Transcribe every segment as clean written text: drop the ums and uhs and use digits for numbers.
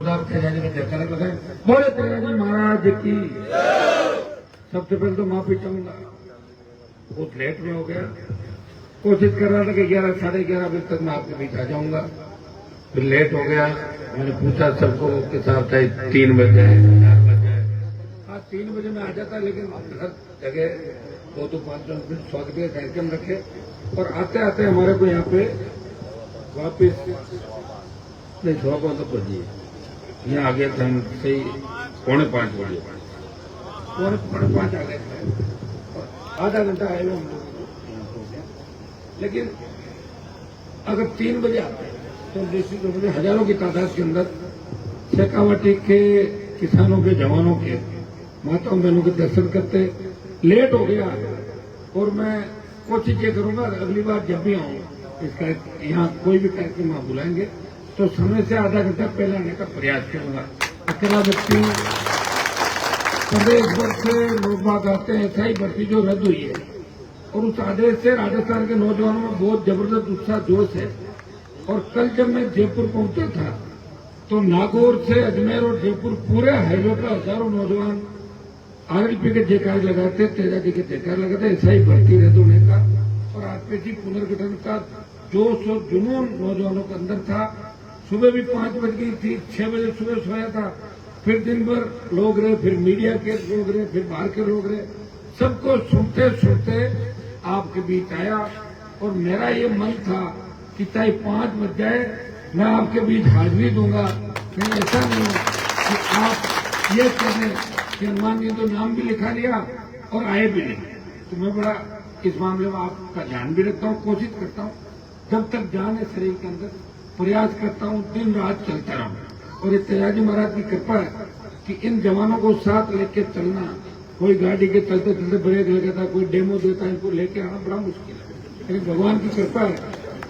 जोरदार तेजाजी में जयकारा लगाए। बोले तेजाजी महाराज की। सबसे पहले तो माफी चाहूंगा, बहुत लेट में हो गया। कोशिश कर रहा था कि 11 साढ़े 11 बजे तक मैं आपके बीच आ जाऊंगा, फिर लेट हो गया। मैंने पूछा सबको के साथ 3 बजे 4 बजे। हाँ 3 बजे मैं आ जाता, लेकिन हर जगह 2-5 मिनट स्वागत का कार्यक्रम रखे। और आते आते हमारे को यहाँ पे वापिस नहीं 4:15 बजे यहाँ आ गया था। हम सही 4:45 बजे 4:45 आ गए थे, और आधा घंटा आए हुए हम लोग। लेकिन अगर 3 बजे आते हैं तो निश्चित रूप से हजारों की तादाद के अंदर शेखावाटी के किसानों के, जवानों के, माताओं बहनों के दर्शन करते। लेट हो गया, और मैं कोशिश ये करूंगा अगली बार जब भी आऊँ इसका यहाँ कोई भी कार्यक्रम आप बुलाएंगे तो समय से आधा घंटा पहले आने का प्रयास करूंगा। अकेला व्यक्ति प्रदेश भर से लोग बात आते हैं, ऐसा ही भर्ती जो रद्द हुई है, और उस आदेश से राजस्थान के नौजवानों में बहुत जबरदस्त उत्साह जोश है। और कल जब मैं जयपुर पहुंचा था तो नागौर से अजमेर और जयपुर पूरे हाईवे पर हजारों नौजवान आरएलपी के जयकार लगाते, तेजाजी के जयकार लगाते। ऐसा ही भर्ती रद्द होने का और आरपीसी पुनर्गठन का जोश और जुनून नौजवानों के अंदर था। सुबह भी 5 बज गई थी, 6 बजे सुबह सोया था, फिर दिन भर लोग रहे, फिर मीडिया के लोग रहे, फिर बाहर के लोग रहे। सबको सुनते सुनते आपके बीच आया, और मेरा ये मन था कि चाहे 5 बज जाए मैं आपके बीच हाजिरी दूंगा। कहीं ऐसा नहीं कि आप ये करें कि हनुमान जी तो नाम भी लिखा लिया और आए भी नहीं। तो मैं बड़ा इस मामले में आपका ध्यान भी रखता हूँ, कोशिश करता हूँ जब तक जान है शरीर के अंदर, प्रयास करता हूँ दिन रात चलता रहूं। और ये तेजाजी महाराज की कृपा है कि इन जवानों को साथ लेके चलना, कोई गाड़ी के चलते चलते ब्रेक लगाता, कोई डेमो देता, इनको लेके आना बड़ा मुश्किल है। लेकिन भगवान की कृपा है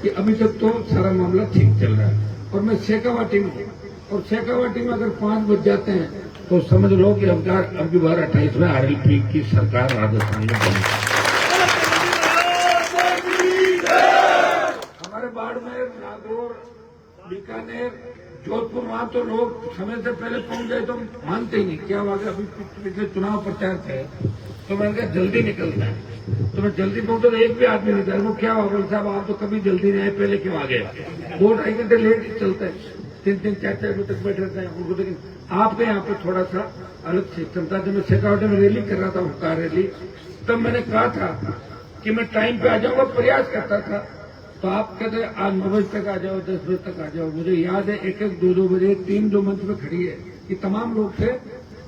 कि अभी तक तो सारा मामला ठीक चल रहा है। और मैं शेखावाटी में हूँ, और शेखावाटी में अगर 5 बज जाते हैं तो समझ लो कि अब की बार 28 में आरएलपी की सरकार राजस्थान में बनी। हमारे बाड़मेर, नागौर, बीकानेर, जोधपुर, वहां तो लोग समय से पहले पहुंच गए तो मानते ही नहीं। क्या हुआ कि अभी पिछले चुनाव प्रचार थे तो मैंने कहा जल्दी निकलता है, तो मैं जल्दी पहुंचा तो एक भी आदमी नहीं था। वो क्या हुआ, बोले साहब आप तो कभी जल्दी नहीं आए, पहले क्यों आ गए? 2-2.5 घंटे लेट चलते हैं, 3-3, 4-4 बजे तक बैठे रहते हैं उनको। लेकिन आपके यहाँ पे थोड़ा सा अलग सिस्टम था। जब मैं शेखावाटी में रैली कर रहा था, हुक्कार रैली, तब मैंने कहा था कि मैं टाइम पे आ जाऊंगा, प्रयास करता था। तो आप कहते आज 9 बजे तक आ जाओ, 10 बजे तक आ जाओ। मुझे याद है 1-1, 2-2 बजे 3 जो मंच पे खड़ी है, ये तमाम लोग थे।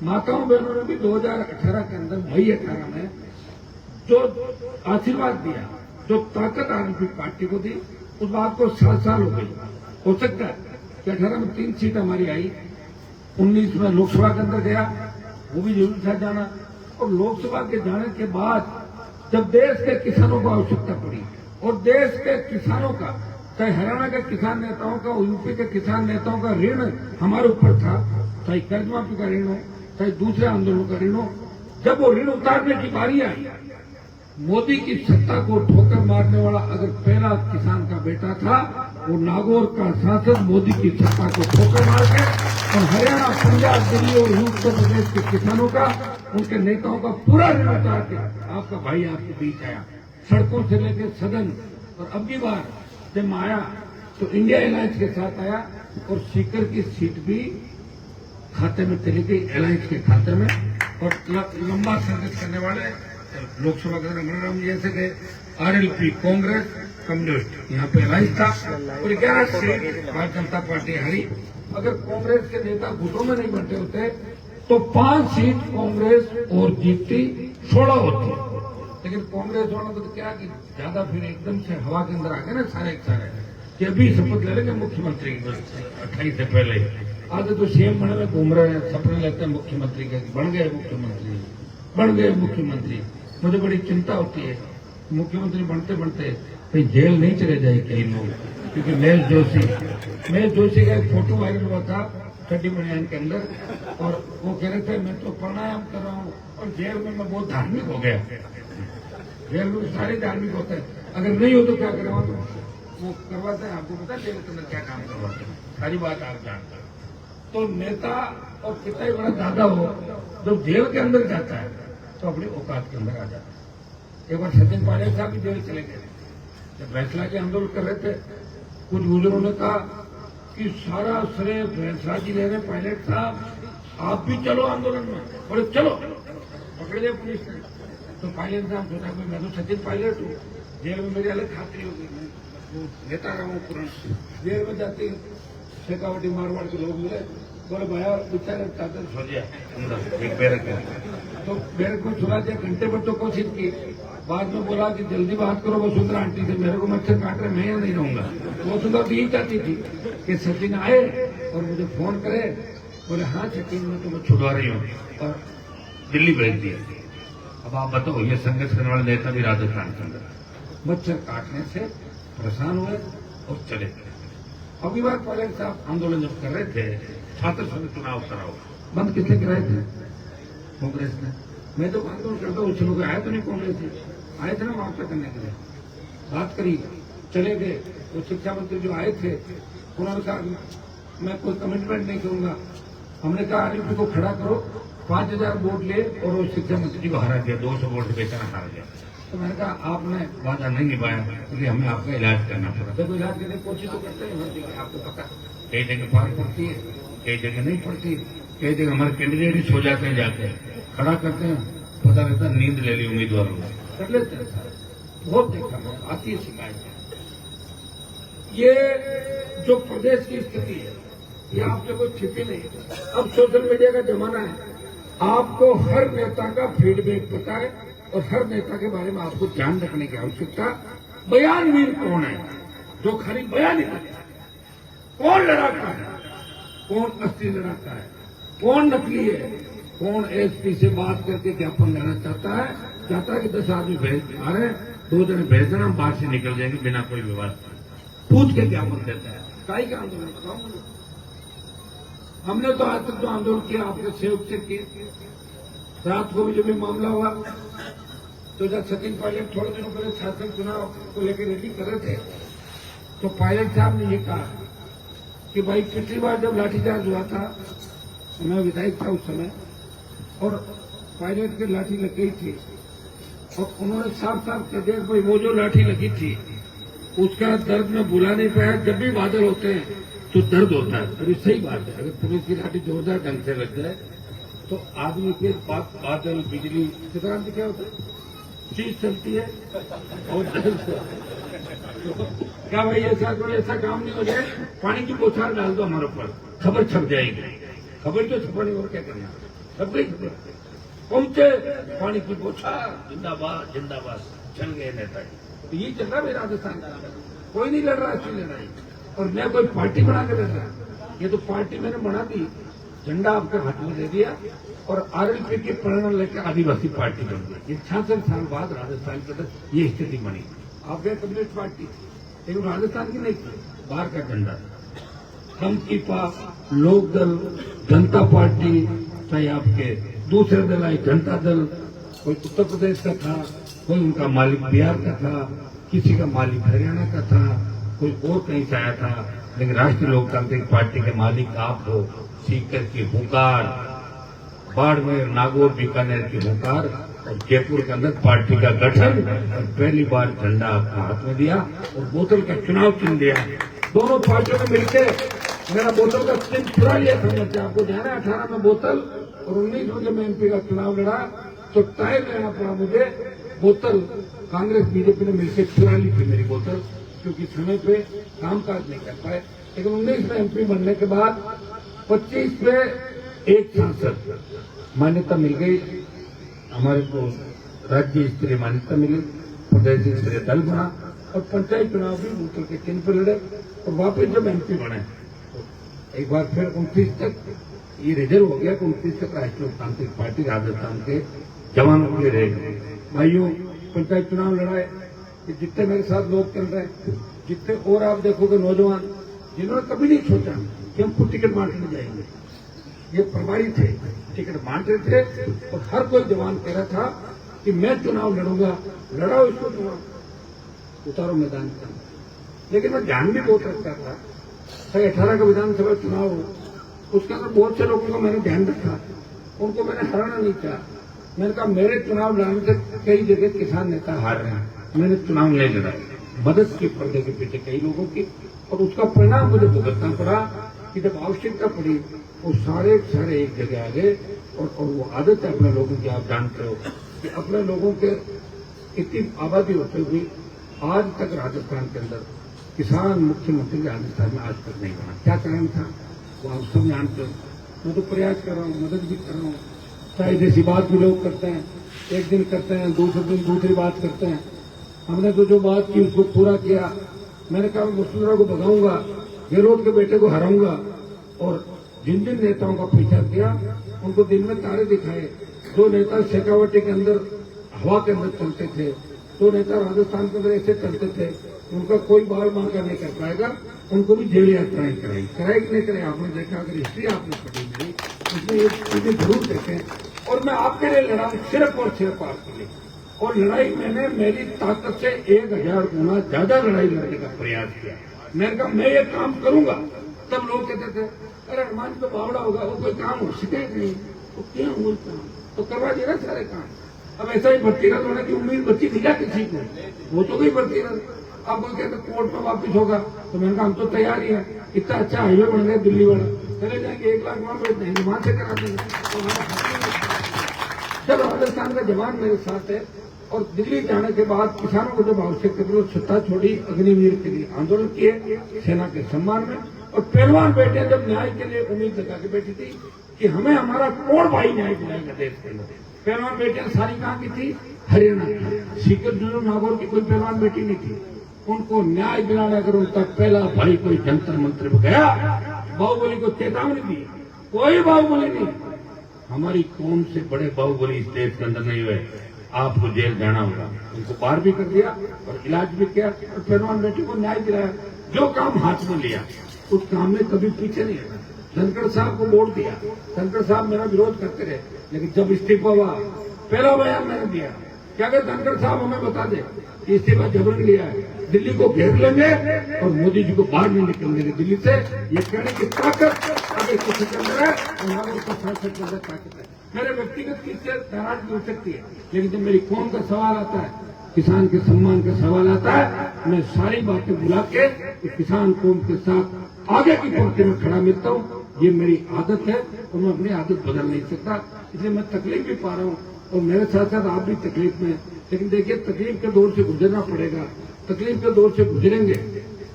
माताओं बहनों ने भी 2018 के अंदर, मई 18 में जो आशीर्वाद दिया, जो ताकत आरएलपी पार्टी को दी, उस बात को 7 साल हो गई। हो सकता है कि 18 में 3 सीट हमारी आई, 19 में लोकसभा के अंदर गया, वो भी जरूर था जाना। और लोकसभा के जाने के बाद जब देश के किसानों को आवश्यकता पड़ी, और देश के किसानों का, चाहे हरियाणा के किसान नेताओं का, यूपी के किसान नेताओं का ऋण हमारे ऊपर था, चाहे कर्ज माफी का ऋण हो, चाहे दूसरे आंदोलनों का ऋण हो, जब वो ऋण उतारने की बारी आई, मोदी की सत्ता को ठोकर मारने वाला अगर पहला किसान का बेटा था, वो नागौर का सांसद मोदी की सत्ता को ठोकर मार के, और हरियाणा, पंजाब, दिल्ली और उत्तर प्रदेश के किसानों का, उनके नेताओं का पूरा ऋण उतार के आपका भाई आपके बीच आया, सड़कों से लेकर सदन। और अब की बार जब मैं आया तो इंडिया अलायंस के साथ आया, और सीकर की सीट भी खाते में चली गई, अलायंस के खाते में। और लंबा सर्विस करने वाले लोकसभा के अंदर मनोरम जैसे थे, आरएलपी, कांग्रेस, कम्युनिस्ट, यहाँ पे अलायंस था, और 11 सीट भारतीय जनता पार्टी हारी। अगर कांग्रेस के नेता गुटों में नहीं बनते होते तो 5 सीट कांग्रेस और जीतती, 16 होती। लेकिन कांग्रेस वालों को तो क्या कि ज्यादा फिर एकदम से हवा के अंदर आ गए ना सारे कि अभी शपथ ले लेंगे मुख्यमंत्री की, 28 से पहले। आज तो सीएम बनने में घूम रहे हैं, सपने लेते हैं मुख्यमंत्री के, बन गए मुख्यमंत्री, बन गए मुख्यमंत्री। मुझे बड़ी चिंता होती है मुख्यमंत्री बनते बनते कहीं जेल नहीं चले जाए कई लोग, क्योंकि महेश जोशी का एक फोटो वायरल हुआ था छठी बनियान के अंदर, और वो कह रहे थे मैं तो प्राणायाम कर रहा हूँ, और जेल में मैं बहुत धार्मिक हो गया। जेल में सारे धार्मिक होते हैं, अगर नहीं हो तो क्या करें, वो करवाते हैं। आपको पता है जेल के अंदर क्या काम करवाते हैं, सारी बात आप जानते हैं। तो नेता और कितना ही बड़ा दादा हो, जब जेल के अंदर जाता है तो अपनी औकात के अंदर आ जाता है। एक बार सचिन पायलट साहब भी जेल चले गए, जब फैसला के आंदोलन कर रहे थे। कुछ बुजुर्गों ने कहा कि सारा श्रेय फैसला की ले रहे पायलट साहब, आप भी चलो आंदोलन में। बोले चलो, पकड़ लिया पुलिस ने। तो पायलट साहब सोचा कि मैं तो सचिन पायलट हूँ, जेल में मेरी अलग खातरी होगी, मैं वो नेता रहा हूँ पुराना। जेल में जाती शेखावटी मारवाड़ के लोग मिले, बोले भैया बेचारे चादर सो गया अंदर एक बैरक में। तो बैरक में सुना दिया, घंटे भर तो कोशिश की। बाद में बोला कि जल्दी बात करो वसुंधरा आंटी से, मेरे को मच्छर काट रहे, मैं यहाँ नहीं रहूंगा। वसुंधरा तो यही चाहती थी कि सचिन आए और मुझे फोन करे, बोले हाँ सचिन मैं तुम्हें छुड़वा रही हूँ, और दिल्ली भेज दिया। अब आप बताओ, ये संघर्ष करने वाले नेता भी राजस्थान के अंदर मच्छर काटने से परेशान हुए और चले गए। अभी बार पायलट साहब आंदोलन जब कर रहे थे, छात्र संघ चुनाव कराओ बंद किसने कराए थे? कांग्रेस ने। मैं तो आंदोलन करता हूँ, लोग आए तो नहीं कांग्रेस से, आए थे ना मुआवजा करने के लिए, बात करी, चले गए। वो शिक्षा मंत्री जो आए थे उन्होंने कहा मैं कोई कमिटमेंट नहीं करूंगा। हमने कहा आरएलपी को खड़ा करो, 5000 वोट ले, और वो शिक्षा मंत्री को हरा दिया, 200 वोट से बेचारा हार गया। तो मैंने कहा आपने वादा नहीं निभाया, इसलिए हमें आपका इलाज करना पड़ा। देखो इलाज करने की कोशिश तो करते हैं हर जगह, आपको पता कई जगह पार पड़ती है, कई जगह नहीं पड़ती, कई जगह हमारे कैंडिडेट ही सो जाते हैं, जाके खड़ा करते हैं, पता रहता नींद ले ली उम्मीदवारों ने, कर लेते हैं। बहुत देखा, आती है शिकायत। ये जो प्रदेश की स्थिति है ये आपसे कोई छिपी नहीं। अब सोशल मीडिया का जमाना है, आपको हर नेता का फीडबैक पता है और हर नेता के बारे में आपको ध्यान रखने की आवश्यकता। बयानवीर कौन है जो खाली बयान ही करता है? कौन लड़ाका है, कौन असली लड़ाका है, कौन नकली है, कौन एसपी से बात करके ज्ञापन लेना चाहता है कि 10 आदमी भेज आ रहे हैं, 2 जने भेज देना, हम बाहर से निकल जाएंगे बिना कोई विवाद, पूछ के ज्ञापन देता है। काई का आंदोलन बताऊं? हमने तो आज तक जो आंदोलन किया आपने सहयोग से किए। रात को भी जब भी मामला हुआ तो जब सचिन पायलट थोड़े दिनों पहले शासन चुनाव को लेकर रैली कर रहे थे, तो पायलट साहब ने ये कहा कि भाई पिछली बार जब लाठीचार्ज हुआ था, मैं विधायक था उस समय, और पायलट की लाठी लग गई थी, और उन्होंने साफ साफ कह दिया भाई वो जो लाठी लगी थी उसका दर्द मैं बुला नहीं पाया। जब भी बादल होते हैं तो दर्द होता है, और ये सही बात है। अगर पुलिस की लाठी जोरदार ढंग से लग जाए तो आदमी के पास बादल, बिजली, चित्रांत क्या होता है, चीज चलती है और क्या भाई ऐसा काम नहीं हो जाए, पानी की बौछार डाल दो हमारे ऊपर, खबर छप जाएगी। खबर तो छपनी और क्या करना, सब गई खबर पहुंचे, पानी की बौछार, जिंदाबाद जिंदाबाद, चल गए नेता। तो ये चल रहा है राजस्थान, कोई नहीं लड़ रहा ऐसी लड़ाई, और मैं कोई पार्टी बना के लड़ रहा। ये तो पार्टी मैंने बना दी, झंडा आपके हाथ में दे दिया, और आरएलपी के प्रेरणा लेकर आदिवासी पार्टी बन गई। 66 साल बाद राजस्थान के अंदर ये स्थिति बनी। आप गए कम्युनिस्ट पार्टी, लेकिन राजस्थान की नहीं थी, बाहर का झंडा। हम की पास लोक दल, जनता पार्टी, चाहे आपके दूसरे दल आए, जनता दल, कोई उत्तर प्रदेश का था, कोई उनका मालिक बिहार का था, किसी का मालिक हरियाणा का था, कोई और कहीं से आया था, लेकिन राष्ट्रीय लोकतांत्रिक पार्टी के मालिक आप हो। सीकर की हुंकार, बाड़मेर, नागौर, बीकानेर की हुंकार, और जयपुर के अंदर पार्टी का गठन, और पहली बार झंडा आपको हाथ में दिया और बोतल का चुनाव चिन्ह दिया। दोनों पार्टियों ने मिलकर मेरा बोतल का चिन्ह चुरा लिया था। आपको ध्यान है, 18 में बोतल और 19 में जब मैं एमपी का चुनाव लड़ा तो तय लेना पड़ा मुझे बोतल। कांग्रेस बीजेपी ने मिलकर चुरा ली थी मेरी बोतल, क्योंकि समय पे कामकाज नहीं कर पाए। लेकिन 19 में एमपी बनने के बाद 25 में एक सांसद मान्यता मिल गई, हमारे को राज्य स्तरीय मान्यता मिली, प्रदेश स्तरीय दल बना, और पंचायत चुनाव भी बोतल के चिन्ह पर लड़े, और वापस जब एमपी बने तो एक बार फिर 29 तक ये रिजर्व हो गया कि 29 तक राष्ट्रीय लोकतांत्रिक पार्टी राजस्थान के जवानों के रह गए। भाइयों, पंचायत चुनाव लड़ाए, जितने मेरे साथ लोग चल रहे हैं, जितने और आप देखोगे नौजवान जिन्होंने कभी नहीं सोचा कि हमको टिकट बांटने जाएंगे, ये प्रभारी थे, टिकट बांट रहे थे, और हर कोई जवान कह रहा था कि मैं चुनाव लड़ूंगा, लड़ाओ इसको, चुनाव उतारो मैदान का। लेकिन मैं ध्यान भी बहुत रखता था, 18 का विधानसभा चुनाव हो, उसके अंदर बहुत से लोगों को मैंने ध्यान रखा, उनको मैंने हराना नहीं चाहा। मैंने कहा मेरे चुनाव लड़ने से कई जगह किसान नेता हार रहे हैं, मैंने चुनाव नहीं लड़ाई, मदद की पर्दे के पीछे कई लोगों की, और उसका परिणाम मुझे भुगतना पड़ा कि जब आवश्यकता पड़ी वो सारे एक जगह आ गए। और वो आदत है अपने लोगों की, आप जानते हो कि अपने लोगों के इतनी आबादी होते हुए आज तक राजस्थान के अंदर किसान मुख्यमंत्री राजस्थान में आज तक नहीं बना। क्या कारण था वो आप सब जानते हो। मैं तो प्रयास कर रहा हूँ, मदद भी कर रहा हूँ, चाहे जैसी बात भी लोग करते हैं, एक दिन करते हैं, दूसरे दिन दूसरी बात करते हैं। हमने तो जो बात की उसको पूरा किया। मैंने कहा वसुंधरा को भगाऊंगा, गहलोत के बेटे को हराऊंगा, और जिन जिन नेताओं का पीछा किया उनको दिन में तारे दिखाए। दो नेता शेखावटी के अंदर हवा के अंदर चलते थे, दो नेता राजस्थान के अंदर ऐसे चलते थे, उनका कोई बाल मांगा नहीं कर पाएगा, उनको भी जेल यात्राएं कराई कि नहीं कराई। आपने देखा, अगर हिस्ट्री आपने पढ़ी मेरी, उसमें ये चीजें जरूर देखें। और मैं आपके लिए लड़ा हूं, सिर्फ और सिर्फ आपके लिए। और लड़ाई मैंने मेरी ताकत से 1000 गुना ज्यादा लड़ाई लड़ने का प्रयास किया। मैंने कहा मैं ये काम करूंगा। तब लोग कहते थे अरे हनुमान तो बावड़ा होगा, वो कोई काम हो सके नहीं, तो क्या हुआ काम तो करवा दिया सारे काम। अब ऐसा ही भर्ती रथ होने की उम्मीद बच्ची थी क्या किसी को, वो तो गई भर्ती रथ। अब कोई कहते कोर्ट में वापिस होगा, तो मैंने कहा हम तो तैयार ही है, इतना अच्छा हाईवे बन गया दिल्ली वाला, चले जाएंगे 1 लाख वहां पे देंगे, वहां से करा देंगे। जब राजस्थान का जवान मेरे साथ है, और दिल्ली जाने के बाद किसानों को जब आवश्यकता थी, सत्ता छोड़ी, अग्निवीर के लिए आंदोलन किए सेना के सम्मान में। और पहलवान बेटे जब न्याय के लिए उम्मीद लगा के बैठी थी कि हमें हमारा कौन भाई न्याय दिलाएगा देश के अंदर, पहलवान बेटियां सारी कहाँ की थी, हरियाणा की। सीकर जुलूम नागौर की कोई पहलवान बेटी नहीं थी। उनको न्याय दिलाने अगर उनका पहला भाई कोई जंतर मंत्र में गया, बाहुबली को चेतावनी दी, कोई बाहुबली नहीं, हमारी कौम से बड़े बाहुबली इस देश के अंदर नहीं हुए, आपको जेल जाना होगा। उनको बाहर भी कर दिया और इलाज भी किया, और पहलवान बेटी को न्याय दिलाया। जो काम हाथ में लिया उस काम में कभी पीछे नहीं हटा। धनखड़ साहब को वोट दिया, धनखड़ साहब मेरा विरोध करते रहे, लेकिन जब इस्तीफा हुआ पहला बयान मैंने दिया कि अगर धनखड़ साहब हमें बता दे कि इस्तीफा जबरन लिया है, दिल्ली को घेर लेंगे और मोदी जी को बाहर नहीं निकल देंगे दिल्ली से। ये कहने की ताकत अगर किसी के अंदर है तो नागरिक का सांसद के अंदर ताकत है। मेरे व्यक्तिगत चीज से नाराजगी हो सकती है, लेकिन जब मेरी कौम का सवाल आता है, किसान के सम्मान का सवाल आता है, मैं सारी बातें बुला के किसान कौम के साथ आगे की पंक्ति में खड़ा मिलता हूँ। ये मेरी आदत है और मैं अपनी आदत बदल नहीं सकता, इसलिए मैं तकलीफ भी पा रहा हूँ और मेरे साथ साथ आप भी तकलीफ में। लेकिन देखिए, तकलीफ के दौर से गुजरना पड़ेगा, तकलीफ के दौर से गुजरेंगे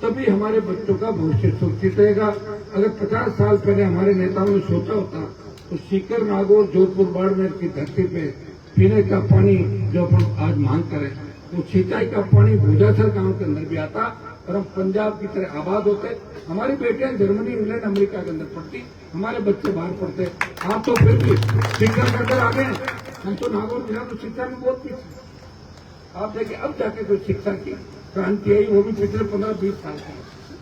तभी हमारे बच्चों का भविष्य सुरक्षित रहेगा। अगर 50 साल पहले हमारे नेताओं ने सोचा होता तो सीकर, नागौर, जोधपुर, बाड़मेर की धरती पे पीने का पानी जो अपन आज मांग करें, वो सिंचाई का पानी भूजासर गांव के अंदर भी आता और हम पंजाब की तरह आबाद होते। हमारी बेटियां जर्मनी, इंग्लैंड, अमेरिका के अंदर पढ़ती, हमारे बच्चे बाहर पढ़ते। आप तो फिर भी शिक्षा के अंदर आ गए, हम तो नागौर जिला तो शिक्षा में बहुत पीछे। आप देखिए अब जाके कोई शिक्षा की क्रांति आई, वो भी पिछले 15-20 साल की।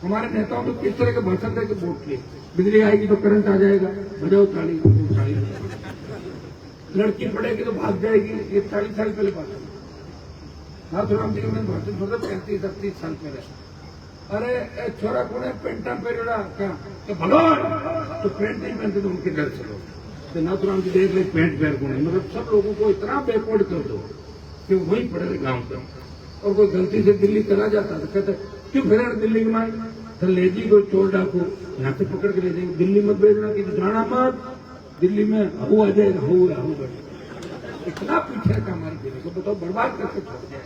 हमारे नेताओं ने किस तरह के भाषण देकर वोट किए, बिजली आएगी तो करंट आ जाएगा, बजाओ ताली, ताली। लड़की पढ़ेगी तो भाग जाएगी, ये 40 साल पहले बात है। नाथुराम जी का मैंने भाषण छोड़ा 35-38 साल पहले। अरे छोरा कौन है, पेंटा पेरेड़ा क्या तो भगवान, तो पेंट नहीं पहनते तो उनके डर से लोग, तो नाथुराम जी देख ले पेंट पहन कौन है। मतलब सब लोगों को इतना बैकवर्ड कर दो कि वहीं पढ़े गांव का, और कोई गलती से दिल्ली चला जाता तो कहते क्यों फिर दिल्ली में तो ले जी कोई चोर डाकू यहाँ से पकड़ के ले जाएंगे, दिल्ली मत भेजना कि जाना मत, दिल्ली में हऊ आ जाएगा, हऊ बैठे। इतना पीछे का हमारी दिल्ली को बताओ, बर्बाद करके छोड़ दिया।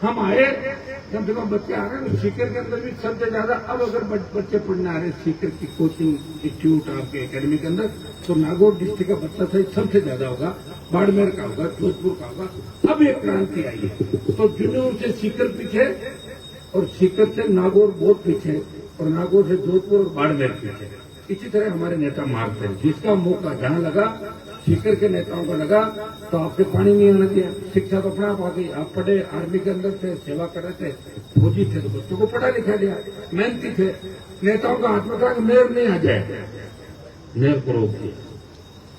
हम आए जब देखो बच्चे आ रहे हैं, सीकर के अंदर भी सबसे ज्यादा अब अगर बच्चे पढ़ने आ रहे हैं सीकर की कोचिंग इंस्टीट्यूट आपके एकेडमी के अंदर, तो नागौर डिस्ट्रिक्ट का बच्चा सही सबसे ज्यादा होगा, बाड़मेर का होगा, जोधपुर का होगा। अब एक क्रांति आई है, तो जुनून से सीकर पीछे और सीकर से नागौर बहुत पीछे और नागौर से जोधपुर और बाड़मेर पीछे। इसी तरह हमारे नेता मारते हैं, जिसका मौका जहां लगा, सीकर के नेताओं को लगा तो आपसे पानी नहीं आना दिया, शिक्षा तो अपना आप आ गई। आप पढ़े, आर्मी के अंदर थे, सेवा कर रहे थे, फौजी थे तो बच्चों को पढ़ा लिखा दिया, मेहनती थे। नेताओं का हाथ में था कि मेयर नहीं आ जाए, मेयर को रोक दिया।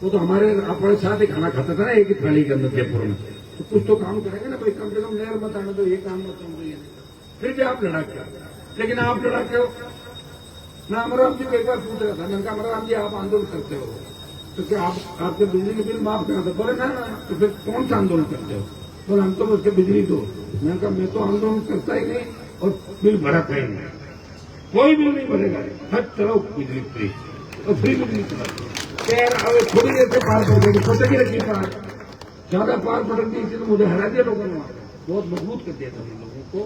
वो तो हमारे अपने साथ ही खाना खाता था ना एक ही थाली के अंदर जयपुर में, तो कुछ तो काम करेंगे ना भाई, कम से कम मेयर मत आने दो, ये काम मत समझिए। फिर भी आप लड़ा क्या, लेकिन आप लड़ा क्यों, मैं अमरराम जी को एक बार पूछ रहा था, मैंने कहा अमरराम जी आप आंदोलन करते हो तो क्या आप आपके बिजली के बिल माफ करा था? बोले ना तो फिर कौन सा आंदोलन करते हो? बोले हम तो उसके बिजली दो। मैंने कहा मैं तो आंदोलन करता ही नहीं और बिल भराता ही नहीं, कोई बिल नहीं भरेगा, हर चलो बिजली फ्री और फ्री बिजली चला। थोड़ी देर से पार पड़ गई, सोचे की रखी पार, ज्यादा पार पड़ गई इसलिए मुझे हरा दिया लोगों ने, बहुत मजबूत कर दिया था उन लोगों को।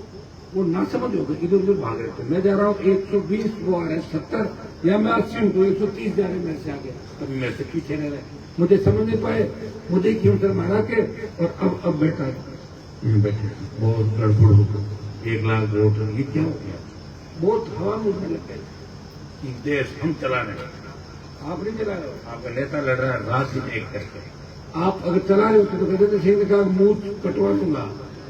वो ना समझ हो गए, इधर उधर भाग रहे थे। मैं जा रहा हूँ 120, वो आ रहे 70, या मैं 80 हूँ तो 130 जा रहे मेरे से आगे, कभी मेरे से पीछे रह रहे, मुझे समझ नहीं पाए, मुझे क्यों सर मारा के। और अब बैठा बैठे बहुत गड़बड़ हो गई, 1 लाख वोट ये क्या हो गया, बहुत हवा में उठने लग गए। देश हम चला रहे, आप नहीं चला रहे हो, आपका नेता लड़ रहा है रात दिन एक करके। आप अगर चला रहे होते तो कहते थे सिंह ने कहा मुंह कटवा दूंगा,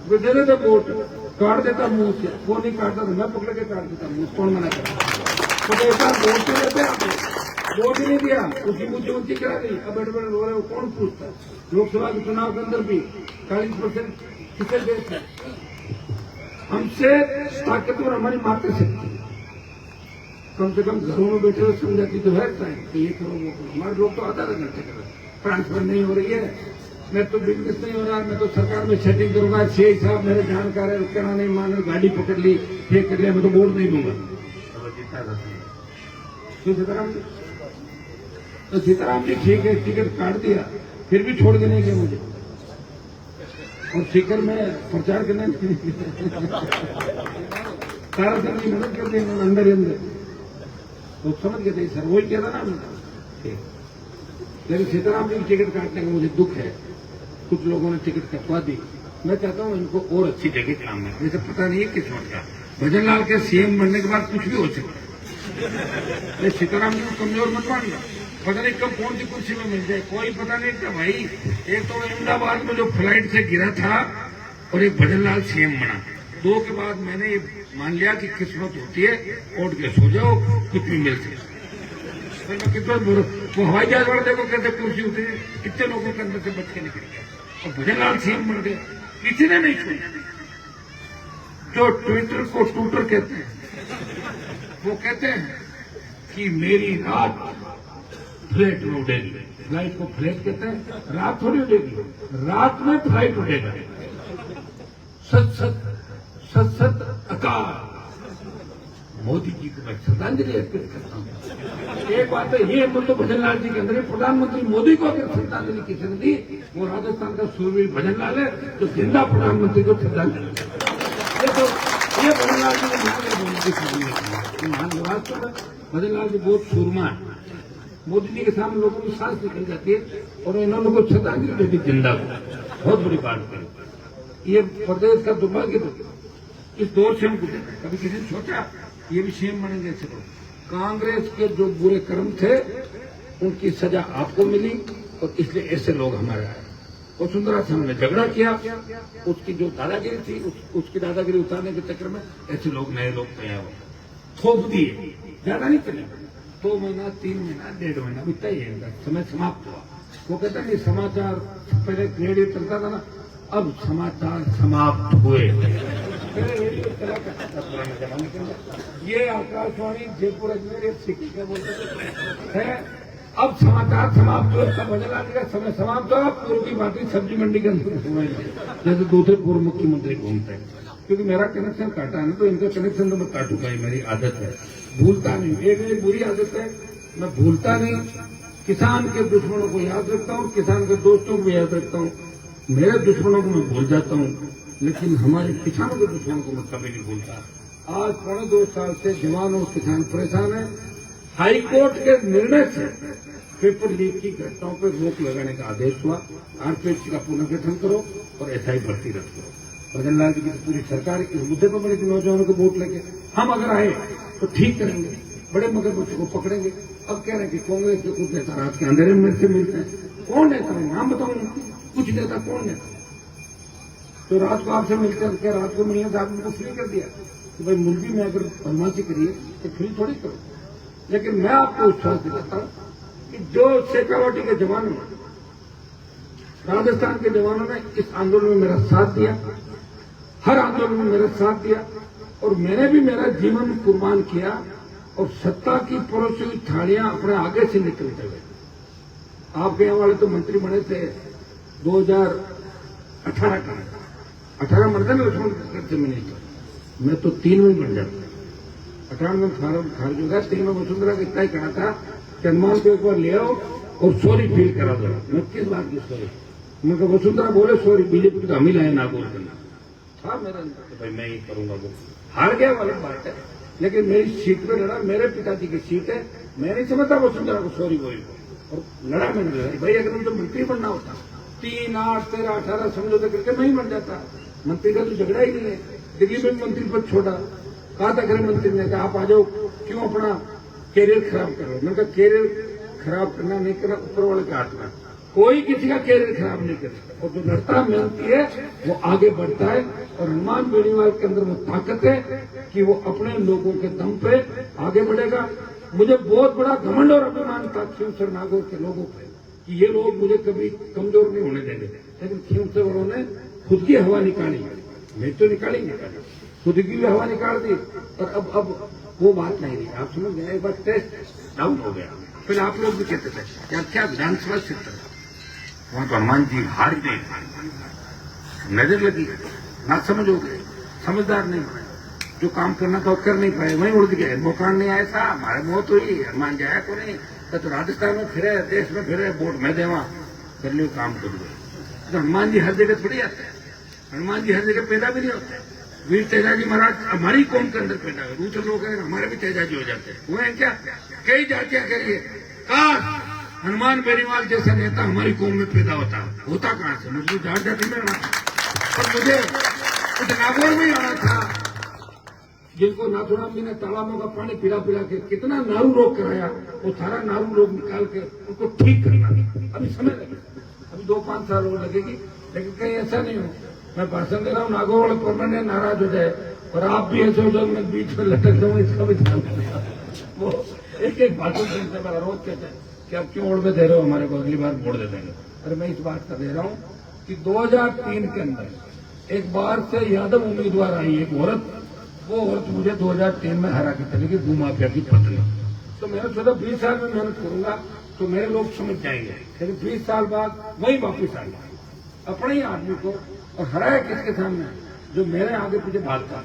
वो दे देते वोट, काट देता मुंह से, वो नहीं काटता तो मैं पकड़ के काट देता मुंह, कौन मना करता? तो ऐसा वोट तो देते आप, वोट ही नहीं दिया, उसकी मुख्यमंत्री करा दी, अब बैठे बैठे रो रहे हो, कौन पूछता? लोकसभा के चुनाव के अंदर भी 40% किसे देते? हमसे ताकतवर हमारी मातृशक्ति, कम से कम घरों में बैठे हुए समझाती तो है टाइम तो ये करो वो करो। हमारे लोग तो आधा घंटे कर, ट्रांसफर नहीं हो रही है, मैं तो बिजनेस नहीं हो रहा, मैं तो सरकार में सेटिंग करूंगा, शेख साहब मेरे जानकार है, कहना नहीं मान, गाड़ी पकड़ ली, ये कर लिया, मैं तो वोट नहीं दूंगा। तो सीताराम जी ठीक है, टिकट काट दिया, फिर भी छोड़ के नहीं गए मुझे, और सीकर में प्रचार करने सारा दिन की मदद कर दी अंदर ही अंदर, तो समझ गए थे सर, वही कहता ना ठीक। लेकिन सीताराम जी की टिकट काटने का मुझे दुख है, कुछ लोगों ने टिकट कटवा दी, मैं चाहता हूँ इनको और अच्छी जगह काम है, मुझे पता नहीं है किस्मत का, भजन लाल के सीएम बनने के बाद कुछ भी हो सकता है, सीताराम जी को कमजोर मत मानना, पता नहीं कब कौन सी कुर्सी में मिल जाए, कोई पता नहीं क्या भाई। एक तो अहमदाबाद में जो फ्लाइट से गिरा था और एक भजन लाल सीएम बना, 2 के बाद मैंने ये मान लिया कि किस्मत होती है, उठ के सो जाओ, कुछ भी मिलती है। कितना वो हवाई जहाज वाले देखो कैसे कुर्सी उठे, कितने लोगों के अंदर से बच के निकल गया, और भजन लाल सीएम बन गए, किसी ने नहीं छोड़ा। जो ट्विटर को टूटर कहते हैं, वो कहते हैं कि मेरी रात फ्लाइट में उड़ेगी, फ्लाइट को फ्लाइट कहते हैं, रात थोड़ी उड़ेगी, रात में फ्लाइट उड़ेगा। सत सत सत सत अकाल। मोदी जी को मैं श्रद्धांजलि अर्पित करता हूँ। एक बात है, ये तो भजन लाल जी के अंदर है, प्रधानमंत्री मोदी को अगर श्रद्धांजलि किसी ने दी, वो राजस्थान का सूरवीर भजन लाल है, जो जिंदा प्रधानमंत्री को श्रद्धांजलि। ये भजन लाल जी ने महान निवास है, भजन लाल जी बहुत सूरमा है, मोदी जी के सामने लोगों की सांस निकल जाती है, और इन्होंने को श्रद्धांजलि दे दी जिंदा को, बहुत बड़ी बात है। ये प्रदेश का दुर्भाग्य तो इस दौर से हमको देना, कभी किसी ने सोचा ये भी सीएम बनेंगे ऐसे लोग? कांग्रेस के जो बुरे कर्म थे उनकी सजा आपको मिली, और इसलिए ऐसे लोग हमारे आए। वसुंधरा से हमने झगड़ा किया, उसकी जो दादागिरी थी उसकी दादागिरी उतारने के चक्कर में ऐसे लोग, नए लोग तैयार हो, थोप दिए, ज्यादा नहीं चले, 2 महीना 3 महीना 1.5 महीना भी तय है, समय समाप्त हुआ। वो कहता नहीं समाचार पहले रेडियो चलता था ना, अब समाचार समाप्त हुए। पुराने जमाने के अंदर ये आकाशवाणी जयपुर अजमेर क्या बोलते है, अब समाचार समाप्त हुए, सब भजन लाल जी का समय समाप्त हुआ, पूर्व की बातें सब्जी मंडी के अंदर घूमेंगे जैसे दूसरे पूर्व मुख्यमंत्री घूमते हैं। क्योंकि मेरा कनेक्शन काटा है ना, तो इनका कनेक्शन तो मैं काटूंगा ही, मेरी आदत है, भूलता नहीं। एक मेरी बुरी आदत है, मैं भूलता नहीं, किसान के दुश्मनों को याद रखता हूँ, किसान के दोस्तों को याद रखता हूँ, मेरे दुश्मनों को मैं भूल जाता हूँ, लेकिन हमारे किसानों के दुश्मनों को मैं कभी नहीं भूलता। आज 2.25 साल से जवान और किसान परेशान है। हाईकोर्ट के निर्णय से पेपर लीक की घटनाओं पर रोक लगाने का आदेश हुआ, आरपीएससी का पुनर्गठन करो और एसआई भर्ती रख करो। भजन लाल जी की पूरी सरकार इस मुद्दे पर बड़ी नौजवानों को वोट लेके हम अगर आए तो ठीक करेंगे, बड़े मगरमच्छ को पकड़ेंगे। अब कह रहे हैं कि कांग्रेस के कुछ नेता रात के अंधेरे में से मिलते हैं, कौन नेता है नाम बताऊंगा, कुछ नेता कौन नेता तो रात को आपसे मिलते हैं, क्या रात को मिलने से आपने फ्री कर दिया कि भाई मुर्गी में अगर बदमाशी करिए तो फ्री थोड़ी करो। लेकिन मैं आपको विश्वास दिलाता हूं कि जो शेखावटी के जवानों में, राजस्थान के जवानों ने इस आंदोलन में मेरा साथ दिया, हर आंदोलन में मेरा साथ दिया, और मैंने भी मेरा जीवन कुर्बान किया और सत्ता की परोसी हुई थालियां अपने आगे से निकलते हुए। आपके यहाँ वाले तो मंत्री बने थे 2018 का, 18 मरते ना लक्ष्मण से मिनिस्टर, मैं तो 3 में बन जाता। 18 में फार्म खारिज हो गया, 3 में वसुंधरा को इतना ही कहा था कि हनुमान को एक बार ले आओ और सॉरी फील करा दो। मैं किस बात की सॉरी? मैं कहा वसुंधरा बोले सॉरी, बीजेपी तो हम ही लाए नागौर करना था मेरा, तो भाई मैं ही करूंगा। वो हार गया वाली बात है, लेकिन मेरी सीट पे लड़ा, मेरे पिताजी की सीट है, मैं नहीं समझता वसुंधरा को सॉरी बोल को, और लड़ा मैंने लड़ाई। भाई अगर मुझे मंत्री बनना होता 3, 8, 13, 18 समझौते करके मैं ही बन जाता। मंत्री का तो झगड़ा ही नहीं है। दिल्ली में मंत्री पद छोड़ा, कहा था गृह मंत्री ने कहा आप आ जाओ, क्यों अपना कैरियर खराब कर रहे हो? मैंने कहा कैरियर खराब करना नहीं करना ऊपर वाले के हाथ में, कोई किसी का कैरियर खराब नहीं कर सकता। और जो लड़ता मेहनती है वो आगे बढ़ता है। और हनुमान बेनीवाल के अंदर वो ताकत है कि वो अपने लोगों के दम पे आगे बढ़ेगा। मुझे बहुत बड़ा घमंड और अभिमान था खींवसर नागौर के लोगों पे कि ये लोग मुझे कभी कमजोर नहीं होने देंगे। लेकिन खींवसर वालों ने खुद की हवा निकाली, मैं तो निकाली, खुद की भी हवा निकाल दी। और अब वो बात नहीं रही, आप समझ गए। एक बार टेस्ट डाउन हो गया, फिर आप लोग भी कहते थे यार क्या विधानसभा क्षेत्र वहां तो हनुमान जी हार गए, नजर लगी, ना समझ हो गए, समझदार नहीं बने, जो काम करना था वो कर नहीं पाए, वहीं उड़ गए। मौका नहीं आया था, हमारे मौत हुई, हनुमान जाया को नहीं तो राजस्थान में फिरे, देश में फिरे, वोट में देवा कर लियो, काम कर लो। तो हनुमान जी हर जगह थोड़ी आते हैं, हनुमान जी हर जगह पैदा भी नहीं होते। वीर तेजाजी महाराज हमारी कौम के अंदर पैदा हुए, दूसरे लोग हैं हमारे भी तेजाजी हो जाते हैं, हुए हैं क्या? कई जातियां करिए, काश हनुमान बेनीवाल जैसा नेता हमारी कौम में पैदा होता कहां से? मुझे जाट जाति में आना था, और मुझे कुछ नागौर में आना था, जिनको नाथुराम जी ने तालाबों का पानी पिला पिला के कितना नारू रोग कराया, वो सारा नारू रोग निकाल के उनको ठीक करना अभी समय लगेगा, अभी 2-5 साल और लगेगी। लेकिन कहीं ऐसा नहीं हो मैं भाषण दे रहा हूँ नागौर वाले परमानेंट नाराज हो जाए और आप भी ऐसे हो जाओ मैं बीच में लटक जाऊँ, इसका भी ध्यान रखना। वो एक भाषण सुनते मेरा रोज कहते हैं कि आप क्यों ओढ़ में दे रहे हो हमारे को, अगली बार वोट दे देंगे। अरे मैं इस बात का दे रहा हूँ कि 2003 के अंदर एक बार से यादव उम्मीदवार आई एक औरत, वो औरत मुझे 2003 में हरा के चली गई, भूमाफिया की पत्नी। तो मैंने सोचा 20 साल में मेहनत करूंगा तो मेरे लोग समझ जाएंगे। लेकिन 20 साल बाद वही वापिस आ गया अपने ही आदमी को, और हराया किसके सामने? जो मेरे आगे पीछे भागता।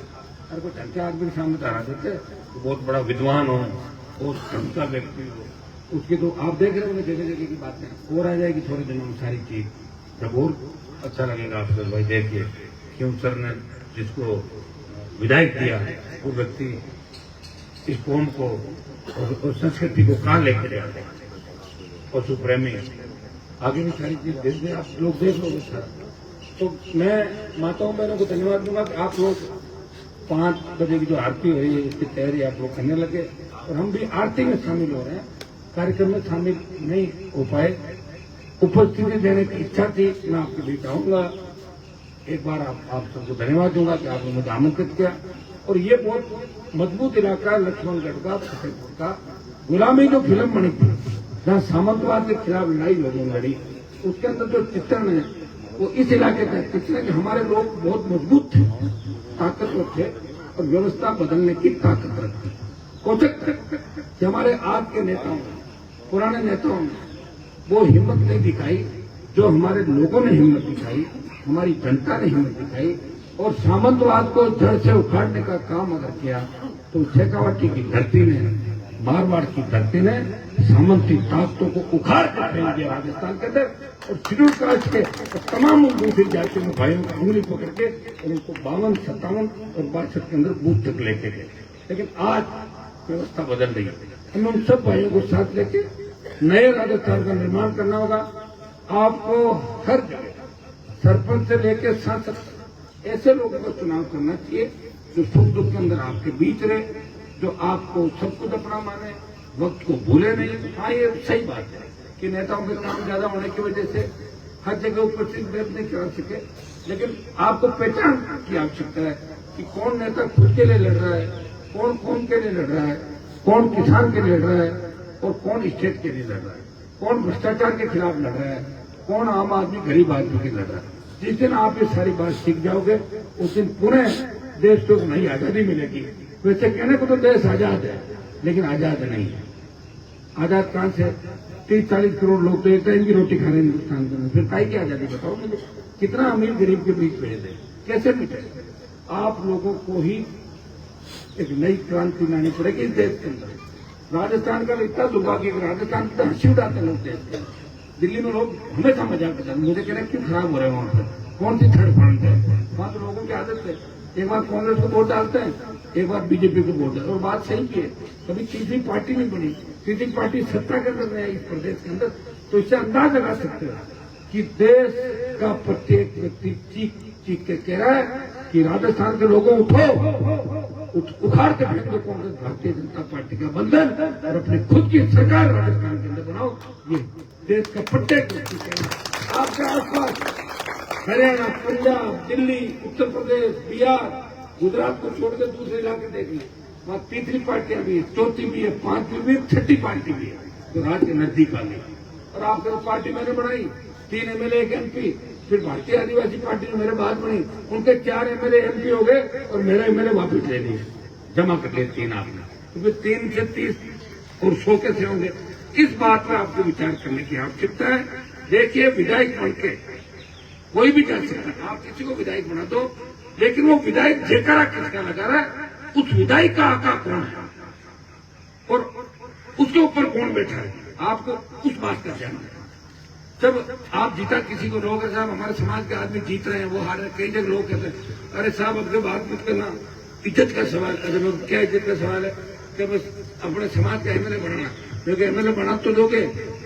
अरे कोई ढंग के आदमी के सामने हरा देते, तो बहुत बड़ा विद्वान हो, बहुत ढंग का व्यक्ति हो, उसकी तो आप देख रहे होंगे जगह जगह की बातें और आ जाएगी थोड़े दिनों में सारी चीज, जब और अच्छा लगेगा आपको। भाई देखिए खींवसर ने जिसको विधायक दिया वो व्यक्ति इस कौम को और संस्कृति को कहाँ लेके जाते हैं, पशु प्रेमी, आगे भी सारी चीज देख दे, आप लोग देख लोगे सारा। तो मैं माताओं बहनों को धन्यवाद दूंगा कि आप लोग 5 बजे की जो आरती हो रही है इसकी तैयारी आप लोग करने लगे, और हम भी आरती में शामिल हो रहे हैं, कार्यक्रम में शामिल नहीं हो पाए, उपस्थिति देने की इच्छा थी, मैं आपके बीच आऊंगा। एक बार आप सबको धन्यवाद दूंगा कि आपने मुझे आमंत्रित किया। और ये बहुत मजबूत इलाका है लक्ष्मणगढ़ का, फतेहपुर का। गुलामी जो फिल्म बनी थी जहाँ सामंतवाद के खिलाफ लड़ाई लोगों ने लड़ी, उसके अंदर जो चित्रण है वो इस इलाके का चित्रण कि हमारे लोग बहुत मजबूत थे, ताकतवर थे और व्यवस्था बदलने की ताकत रखते। कोचक कि हमारे आज के नेताओं ने, पुराने नेताओं ने वो हिम्मत नहीं दिखाई जो हमारे लोगों ने हिम्मत दिखाई, हमारी जनता ने हिम्मत दिखाई, और सामंतवाद को जड़ से उखाड़ने का काम अगर किया तो शेखावटी की धरती ने, मारवाड़ की धरती ने सामंती ताकतों को उखाड़ कर फेंक दिया राजस्थान के अंदर, और शेड्यूल कास्ट के और तमाम दूसरी जातियों में भाइयों की उंगली पकड़ के और उनको 52, 57 और 62 के अंदर बूथ तक लेके गए। लेकिन आज व्यवस्था बदल रही है, हमें उन सब भाइयों को साथ लेके नए राजस्थान का निर्माण करना होगा। आपको हर जगह सरपंच से लेकर सांसद ऐसे लोगों का चुनाव करना चाहिए जो सुख दुख के अंदर आपके बीच रहे, जो आपको सब कुछ अपना माने, वक्त को भूले नहीं। हाँ ये सही बात है कि नेताओं के काम ज्यादा होने की वजह से हर जगह उपस्थित नहीं कर सके, लेकिन आपको पहचान की आवश्यकता है कि कौन नेता खुद के लिए लड़ रहा है, कौन कौम के लिए लड़ रहा है, कौन किसान के लिए लड़ रहा है और कौन स्टेट के लिए लड़ रहा है, कौन भ्रष्टाचार के खिलाफ लड़ रहा है, कौन आम आदमी गरीब आदमी के लड़ रहा है। जिस दिन आप ये सारी बात सीख जाओगे उस दिन पूरे देश को नई आजादी मिलेगी। वैसे कहने को तो देश आजाद है, लेकिन आजाद नहीं है। आजाद कहां से? 30-40 करोड़ लोग तो एक टाइम की रोटी खा रहे हैं हिंदुस्तान के अंदर, फिर काहे की आजादी बताओ मुझे? कितना अमीर गरीब के बीच भेद है, कैसे मिटे? आप लोगों को ही एक नई क्रांति लानी पड़ेगी इस देश के अंदर। राजस्थान का इतना दुर्भाग्य, राजस्थान की हंसी उड़ाते लोग देश के। दिल्ली में लोग हमेशा मजाक करते हैं, मुझे कह रहे हैं क्यों खराब हो रहे हैं वहां पर, कौन सी थर्ड फ्रंट है वहां? तो लोगों की आदत है, एक बार कांग्रेस को वोट डालते हैं, एक बार बीजेपी को वोट डालते हैं। और बात सही की है, कभी तीसरी पार्टी नहीं बनी, तीसरी पार्टी सत्ता के अंदर है इस प्रदेश के अंदर। तो इससे अंदाज लगा सकते हो कि देश का प्रत्येक व्यक्ति चीख चीख के कह रहा है कि राजस्थान के लोगों उठो, उखाड़ के फेंक दो कांग्रेस भारतीय जनता पार्टी का बंधन और अपनी खुद की सरकार राजस्थान के अंदर बनाओ। ये देश का प्रत्येक व्यक्ति कह रहा है। आपके आसपास हरियाणा, पंजाब, दिल्ली, उत्तर प्रदेश, बिहार, गुजरात को छोड़कर दूसरे इलाके देख लें, वहां तीसरी पार्टियां भी है, चौथी भी है, पांचवी भी है, छठी पार्टी भी है, तो राज्य के नजदीक आ गई। और आपके पार्टी मैंने बनाई, 3 एमएलए, 1 एमपी, फिर भारतीय आदिवासी पार्टी ने मेरे बाद बनी, उनके 4 एमएलए एमपी हो गए और मेरा एमएलए वापिस ले लिए, जमा कर लिए 3 आपने, तो फिर 3 से 30 और 100 कैसे होंगे? इस बात पर आपको विचार करने की आवश्यकता है। देखिए, विधायक बन के कोई भी जा सकता है, आप किसी को विधायक बना दो, लेकिन वो विधायक जयकारा किसका लगा रहा है, उस विधायक का आका कौन है और उसके ऊपर कौन बैठा है, आपको उस बात का ध्यान रखना। जब आप जीता किसी को लोग साहब हमारे समाज के आदमी जीत रहे हैं, वो हार रहे, कई जगह लोग कहते हैं अरे साहब अपने बात मत करना, इज्जत का सवाल। अरे क्या इज्जत का सवाल है कि बस अपने समाज का एमएलए बनाना, क्योंकि एमएलए बना तो दोगे,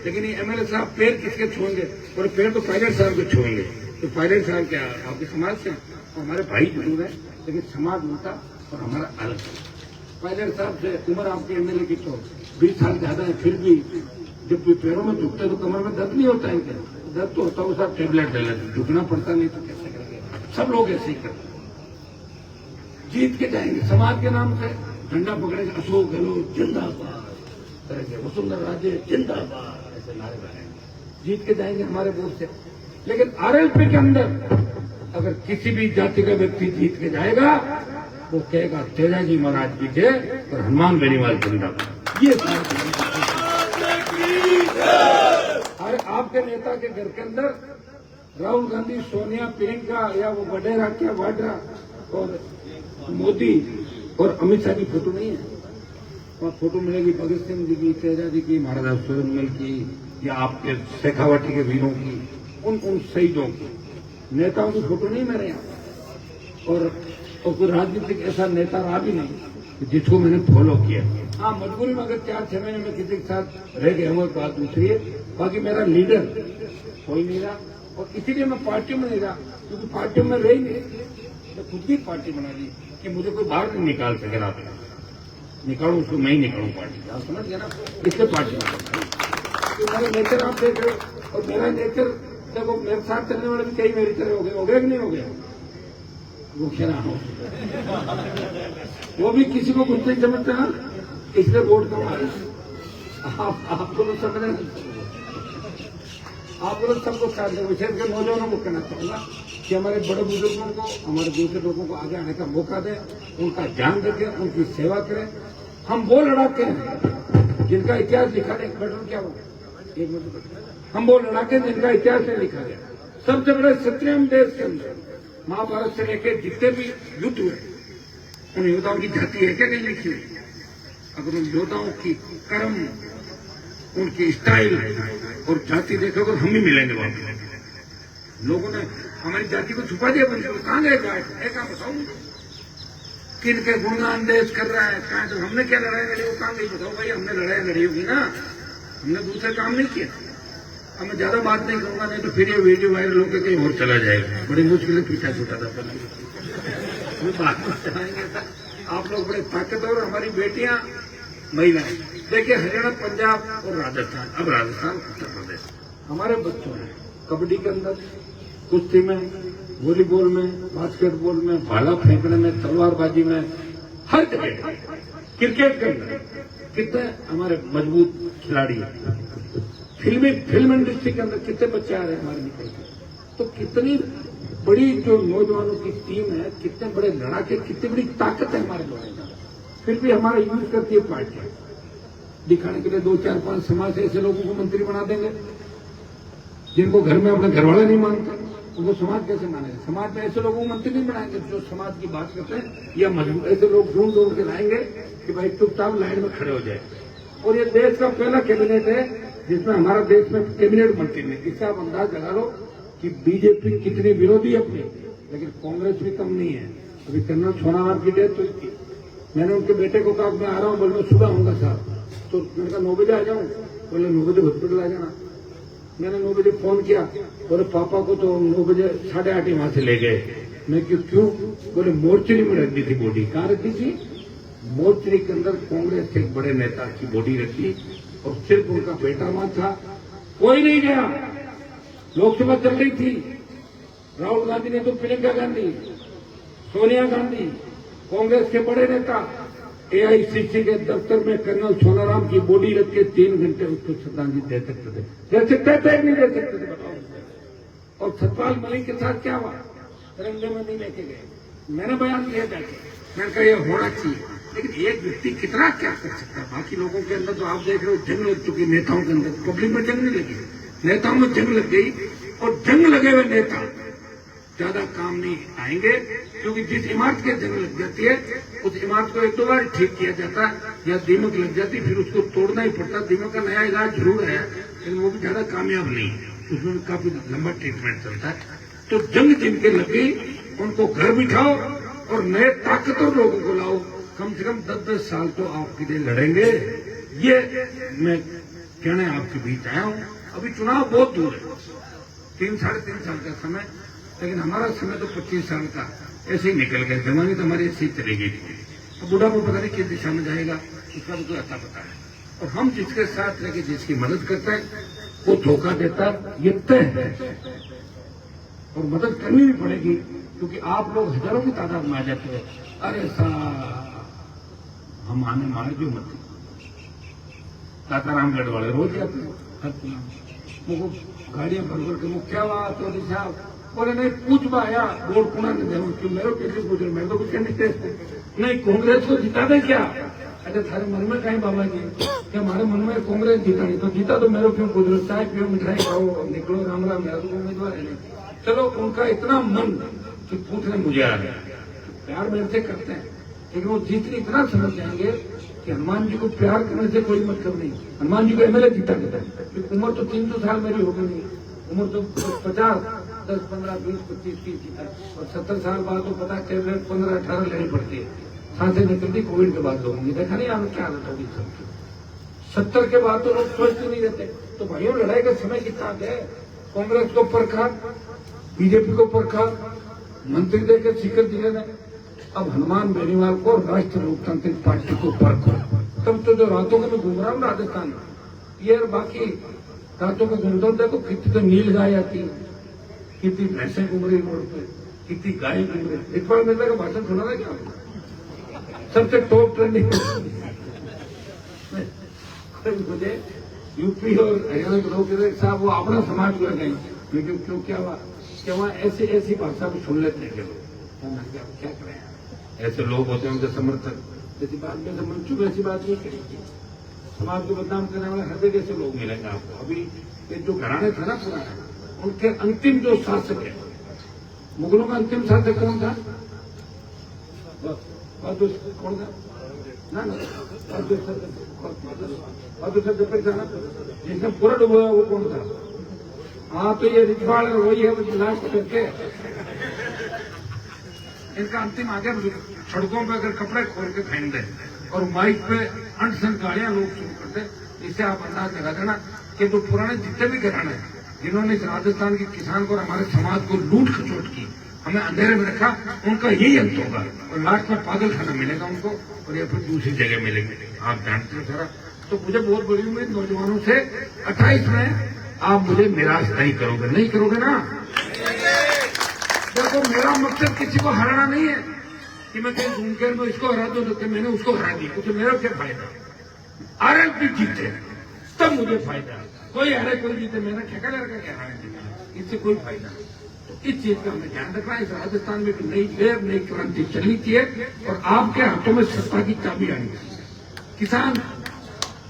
लेकिन ये एमएलए साहब पैर किसके छुएंगे? और पैर तो पायलट साहब के छुएंगे। तो पायलट साहब क्या आपके समाज से? हमारे भाई जरूर है, लेकिन समाज उनका और हमारा अलग है। पायलट साहब से उम्र आपके एमएलए की तो 20 साल ज्यादा है, फिर भी जब पैरों में झुकते तो कमर में दर्द नहीं होता है क्या? दर्द तो होता है, साहब टेबलेट ले लेते, झुकना पड़ता नहीं तो कैसे करेंगे? सब लोग ऐसे ही करते, जीत के जाएंगे समाज के नाम से, झंडा पकड़ेंगे, अशोक गहलोत जिंदाबाद करेंगे, वसुंधरा राजे जिंदाबाद, ऐसे नारे लगाएंगे, जीत के जाएंगे हमारे वोट से। लेकिन आरएलपी के अंदर अगर किसी भी जाति का व्यक्ति जीत के जाएगा, वो कहेगा तेजाजी महाराज की जय और हनुमान बेनीवाल जिंदाबाद। ये अरे आपके नेता के घर के अंदर राहुल गांधी, सोनिया, प्रियंका या वो वडेरा क्या वाड्रा और मोदी और अमित शाह की फोटो नहीं है? वहाँ फोटो मिलेगी भगत सिंह जी की, तेजाजी की, महाराजा सुरेंद्र की, या आपके शेखावटी के वीरों की, उन शहीदों की, नेताओं की फोटो नहीं मेरे यहाँ। और कोई राजनीतिक ऐसा नेता रहा भी नहीं जिसको मैंने फॉलो किया। हाँ, मजबूरी में अगर 4-6 महीने में किसी के साथ रह गए वो बात दूसरी है, बाकी मेरा लीडर कोई नहीं रहा। और इसीलिए मैं पार्टी में नहीं रहा, क्योंकि पार्टी में रही नहीं, मैं खुद की पार्टी बना दी कि मुझे कोई बाहर नहीं निकाल सके। रात में निकालू उसको, मैं ही निकालू पार्टी, आप समझ गए ना? इससे पार्टी तो मेरा नेचर आप देख रहे हो, और मेरा नेचर देखो, मेरे साथ चलने वाले भी कई मेरी तरह हो गए कि नहीं हो गया? वो खेला हो, वो भी किसी को कुछ नहीं समझता ना, इसलिए वोट कम आए। आपको तो समझ नहीं, आप लोग सबको साथ दें। विशेषकर नौजवानों को कहना चाहूंगा कि हमारे बड़े बुजुर्गों को, हमारे दूसरे लोगों को आगे आने का मौका दें, उनका ध्यान रखें, उनकी सेवा करें। हम वो लड़ाके हैं जिनका इतिहास लिखा है, बटन क्या हो, एक मिनट, हम वो लड़ाके जिनका इतिहास है लिखा गया। सबसे बड़े क्षत्रिय देश के अंदर महाभारत से लेकर जितने भी युद्ध हुए, उन योद्धाओं की जाति है क्या नहीं लिखी हुई? अगर उन योद्धाओं की कर्म, उनकी स्टाइल और जाति देखोगे, हम ही मिलेंगे वहां। लोगों ने हमारी जाति को छुपा दिया, बंद कहां गए जाए, कहां बताओ किन के गुणगान देश कर रहा है, कहां? तो हमने क्या लड़ाई लड़ी, वो कहां गई बताओ भाई? हमने लड़ाई लड़ी होगी ना, हमने दूसरे काम नहीं किया। अब मैं ज्यादा बात नहीं करूंगा, नहीं तो फिर ये वीडियो वायरल होकर कहीं और चला जाएगा। बड़ी मुश्किल पीछा छूटा था बात चलाएंगे। आप लोग बड़े ताकतवर, हमारी बेटियां, महिलाएं। देखिए, हरियाणा, पंजाब और राजस्थान, अब राजस्थान, उत्तर प्रदेश, हमारे बच्चों ने कबड्डी के अंदर, कुश्ती में, वॉलीबॉल में, बास्केटबॉल में, भाला फेंकने में, तलवारबाजी में, हर जगह, क्रिकेट के अंदर कितने हमारे मजबूत खिलाड़ी हैं। फिल्म इंडस्ट्री के अंदर कितने बच्चे आ रहे हैं हमारे निकल के। तो कितनी बड़ी जो नौजवानों की टीम है, कितने बड़े लड़ाके, कितनी बड़ी ताकत है हमारे लोगों का। फिर भी हमारा यूज करती है पार्टियां दिखाने के लिए। 2, 4, 5 समाज से ऐसे लोगों को मंत्री बना देंगे जिनको घर में अपने घरवाले नहीं मानते, उनको समाज कैसे मानेंगे? समाज में ऐसे लोगों को मंत्री नहीं बनाएंगे जो समाज की बात करते हैं, या मजबूर ऐसे लोग ढूंढ ढूंढ के लाएंगे कि भाई चुपचाप लाइन में खड़े हो जाए। और ये देश का पहला कैबिनेट है जिसमें हमारा देश में कैबिनेट मंत्री ने। इसका आप अंदाज लगा लो कि बीजेपी कितनी विरोधी है अपनी, लेकिन कांग्रेस भी कम नहीं है। अभी कर्नल सोनाराम की डेथ हुई थी, मैंने उनके बेटे को कहा मैं आ रहा हूँ, बोल मैं सुबह आऊंगा साहब। तो मैंने कहा 9 बजे आ जाऊँ, बोले 9 बजे हॉस्पिटल आ जाना। मैंने 9 बजे फोन किया, बोले पापा को तो 9 बजे 8:30 वहां से ले गए। मैं क्यों? बोले मोर्चरी में रख दी थी बॉडी। कहाँ रखी थी? मोर्चरी के अंदर कांग्रेस के एक बड़े नेता की बॉडी रखी और सिर्फ उनका बेटा वहां था, कोई नहीं गया। लोकसभा चल रही थी, राहुल गांधी ने तो प्रियंका गांधी, सोनिया गांधी, कांग्रेस के बड़े नेता एआईसीसी के दफ्तर में कर्नल सोनाराम की बॉडी रख के 3 घंटे उसको श्रद्धांजलि दे सकते थे, नहीं दे सकते थे, बताओ। और सतपाल मलिक के साथ क्या हुआ? तिरंगे में नहीं लेके गए। मैंने बयान दिया जाके, मैंने कहा यह होना चाहिए, लेकिन एक व्यक्ति कितना क्या कर सकता है? बाकी लोगों के अंदर तो आप देख रहे हो जंग लग चुकी, नेताओं के अंदर। पब्लिक में जंग नहीं लगी, नेताओं में जंग लग गई। और जंग लगे हुए नेता ज्यादा काम नहीं आएंगे, क्योंकि जिस इमारत के जंग लग जाती है उस इमारत को 1-2 बार ठीक किया जाता है, या दीमक लग जाती फिर उसको तोड़ना ही पड़ता। दीमक का नया इलाज जरूर है, लेकिन वो भी ज्यादा कामयाब नहीं है, उसमें काफी लंबा ट्रीटमेंट चलता है। तो जंग जिनके लग गई उनको घर बिठाओ और नए ताकतवर लोगों को लाओ। कम से कम 10-10 साल तो आपके लिए लड़ेंगे। ये मैं कहने आपके बीच आया हूं। अभी चुनाव बहुत दूर है, 3-3.5 साल का समय, लेकिन हमारा समय तो 25 साल का ऐसे ही निकल गया। जवानी तो हमारी ऐसे ही चली गई थी। अब बुढ़ापा पता नहीं किस दिशा में जाएगा, उसका भी कोई अता पता है। और हम जिसके साथ रह जिसकी मदद करते हैं वो धोखा देता है, ये तय है। और मदद करनी भी पड़ेगी, क्योंकि आप लोग हजारों की तादाद में आ जाते हैं। अरे साहब हम आने मार जो मत, काकारामगढ़ वाले रोज जाते हैं, वो गाड़ियां भर भर के वो क्या बात हो साहब, बोले नहीं पूछ पाया वोट पुना नहीं दे, क्यों मेरे कैसे पूछ रहे? मैं तो कुछ कहने नहीं, कांग्रेस को जिता दे क्या? अरे थारे मन में कहीं बाबा जी, क्या हमारे मन में कांग्रेस जीता नहीं तो जीता तो मेरे क्यों पूछ रहे? चाय पियो, मिठाई खाओ, निकलो, राम राम, मेरा तो उम्मीदवार है नहीं। चलो उनका इतना मन कि पूछने मुझे आ गया, प्यार मेरे से करते हैं, लेकिन वो जीतने इतना समझ जाएंगे कि हनुमान जी को प्यार करने से कोई मतलब नहीं। हनुमान जी को एमएलए जीता देता है, उम्र तो 300 साल मेरी हो गई, उम्र तो 50, 10, 15, 20, 25, 30 जीता, और 70 साल बाद तो पता कैबिनेट 15-18 लेनी पड़ती है, सांसें निकलती कोविड के बाद लोगों की। देखा नहीं आपने क्या हालत होगी सबकी? 70 के बाद तो लोग स्वस्थ नहीं रहते। तो भाइयों लड़ाई का समय कितना है? कांग्रेस को परखा, बीजेपी को परखा, मंत्री देकर सीकर दिए ने, अब हनुमान बेनीवाल को राष्ट्रीय लोकतांत्रिक पार्टी को परखो। तब तो जो रातों में घूम रहा हूँ राजस्थान में, ये और बाकी रातों में घूमता हूँ, देखो कितनी तो नील गाय आती है, कितनी भैंसें घूम रही रोड पे, कितनी गाय घूम रही। इकबाल मिर्जा का भाषण सुना था क्या? सबसे टॉप ट्रेंडिंग। मुझे यूपी और हरियाणा के लोग कहते साहब वो अपना समाज को गए, लेकिन क्यों क्या हुआ कि वहाँ ऐसी भाषा को सुन लेते हैं लोग। क्या करें, ऐसे लोग होते हैं उनके समर्थक, जैसी बात में मंचू में ऐसी बात नहीं करेंगे। समाज को बदनाम करने वाले हर जगह से लोग मिलेंगे आपको। अभी ये जो घराने थे ना पुराने, उनके अंतिम जो शासक है, मुगलों का अंतिम शासक कौन था? कौन था ना जिसने पूरा डुबोया वो कौन था? हाँ तो ये रिजवाड़ वही है लास्ट करके इनका अंतिम आ गया। सड़कों पे अगर कपड़े खोल के फेंक दे और माइक पे अनशन गाड़ियां लोग शुरू कर दे, इससे आप अंदाज लगा देना कि जो पुराने जितने भी घराने जिन्होंने इस राजस्थान के किसान को और हमारे समाज को लूट खचोट की, हमें अंधेरे में रखा, उनका यही अंत होगा और लास्ट में पागल खाना मिलेगा उनको, और या फिर दूसरी जगह मिलेंगे। आप जानते हो सारा। तो मुझे बहुत बड़ी उम्मीद नौजवानों से, 28 में आप मुझे निराश नहीं करोगे, नहीं करोगे ना? देखो मेरा मकसद किसी को हराना नहीं है कि मैं कहीं घूम कर मैं इसको हरा दूं तो मैंने उसको हरा दिया, तो मेरा क्या फायदा? आरएलपी जीते तब मुझे फायदा, कोई हरे कोई जीते, मैंने ठेका लड़का क्या हराने, इससे कोई फायदा नहीं। तो इस चीज का हमें ध्यान रखना है। इस राजस्थान में एक नई लहर, नई क्रांति चलनी चाहिए और आपके हाथों में सत्ता की चाबी आनी चाहिए। किसान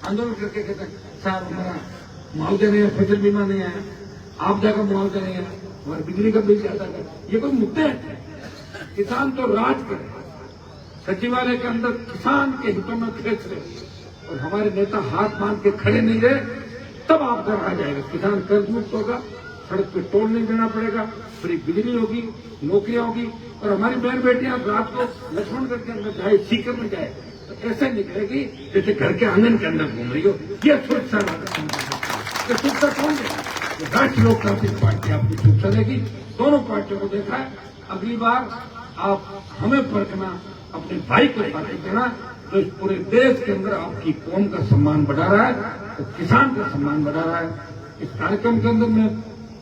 आंदोलन करके कहते हैं साहब हमारा मुआवजा नहीं है, फसल बीमा नहीं है, आपदा का मुआवजा नहीं है, हमारी बिजली का बिल ज्यादा है। ये कोई मुद्दे हैं? किसान तो राज करे, सचिवालय के अंदर किसान के हितों में फैसले और हमारे नेता हाथ बांध के खड़े नहीं रहे, तब आपका आ जाएगा। किसान कर्ज मुक्त होगा, सड़क पे टोल नहीं देना पड़ेगा, फ्री बिजली होगी, नौकरियां होगी और हमारी बहन बेटियां रात को लक्ष्मणगढ़ के अंदर जाए, सीकर में जाए तो ऐसे निकलेगी जैसे घर के आंगन के अंदर घूम रही हो। ये सुरक्षा सुरक्षा कौन देगा? राष्ट्रीय लोकतांत्रिक पार्टी आपकी सुरक्षा देगी। दोनों पार्टियों को देखा है, अगली बार आप हमें परखना, अपने भाई को पार्टी देना, तो इस पूरे देश के अंदर आपकी कौम का सम्मान बढ़ा रहा है, तो किसान का सम्मान बढ़ा रहा है। इस कार्यक्रम के अंदर में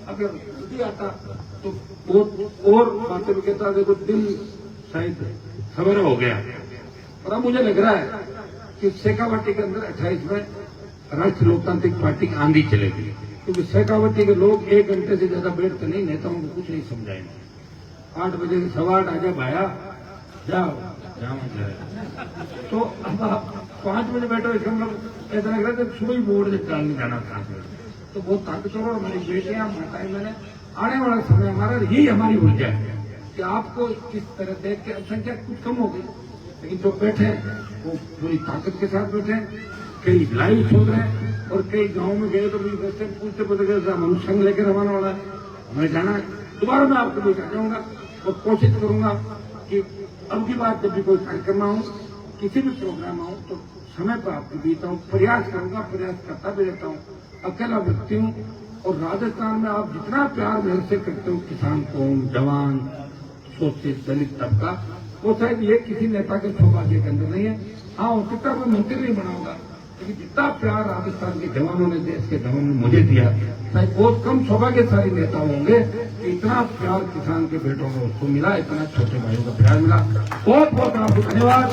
अगर जल्दी आता तो और बातें भी कहता, देखो दिन शायद सवेरा हो गया और अब मुझे लग रहा है कि शेखावाटी के अंदर 28 में राष्ट्रीय लोकतांत्रिक पार्टी आंधी चलेगी, क्योंकि शेखावाटी के लोग 1 घंटे से ज्यादा बैठते नहीं, नेताओं को कुछ नहीं समझाएंगे। 8 बजे से 8:15 आजा भाया जाओ तो अब आप 5 बजे बैठो, इसका मतलब ऐसा लग रहा है कि सुबह ही बोर्ड से डालने जाना था। तो बहुत ताकतवर और हमारी बेटियां माताएं, मैंने आने वाला समय हमारा यही हमारी ऊर्जा है कि आपको किस तरह देख के संख्या कुछ कम हो गई, लेकिन जो बैठे वो पूरी ताकत के साथ बैठे। कई लाइव सुन रहे हैं और कई गांव में गए तो भी वैसे पूछते पता गया हम संघ लेकर रवाना वाला है, हमें जाना है। दोबारा मैं आपको भी जाऊंगा और कोशिश करूंगा कि अब की बात जब भी कोई कार्यक्रम आऊं, किसी भी प्रोग्राम आऊं तो समय पर आपके बीता हूं, प्रयास करूंगा, प्रयास करता भी रहता हूं। अकेला व्यक्ति हूं और राजस्थान में आप जितना प्यार मेरे से करते हो, किसान कौम, जवान, शोषित, दलित तबका, वो शायद ये किसी नेता के सौभाग्य के अंदर नहीं है। हाँ, हो सकता कोई मंत्री नहीं बना होगा, लेकिन जितना प्यार राजस्थान के जवानों ने, देश के जवानों ने मुझे दिया, शायद बहुत कम सौभाग्यशाली नेता होंगे कि इतना प्यार किसान के बेटों को उसको मिला, इतना छोटे भाइयों का प्यार मिला। बहुत बहुत आपको धन्यवाद।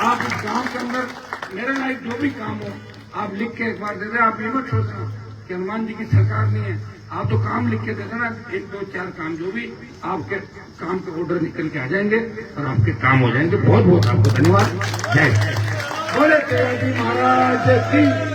आप इस गांव के अंदर मेरे लायक जो भी काम हो आप लिख के एक बार दे दें। आप ये मत सोचना कि हनुमान जी की सरकार नहीं है, आप तो काम लिख के दे देना, 1, 2, 4 काम जो भी आपके काम के ऑर्डर निकल के आ जाएंगे और आपके काम हो जाएंगे। बहुत बहुत आपको धन्यवाद। जय बोले महाराज की।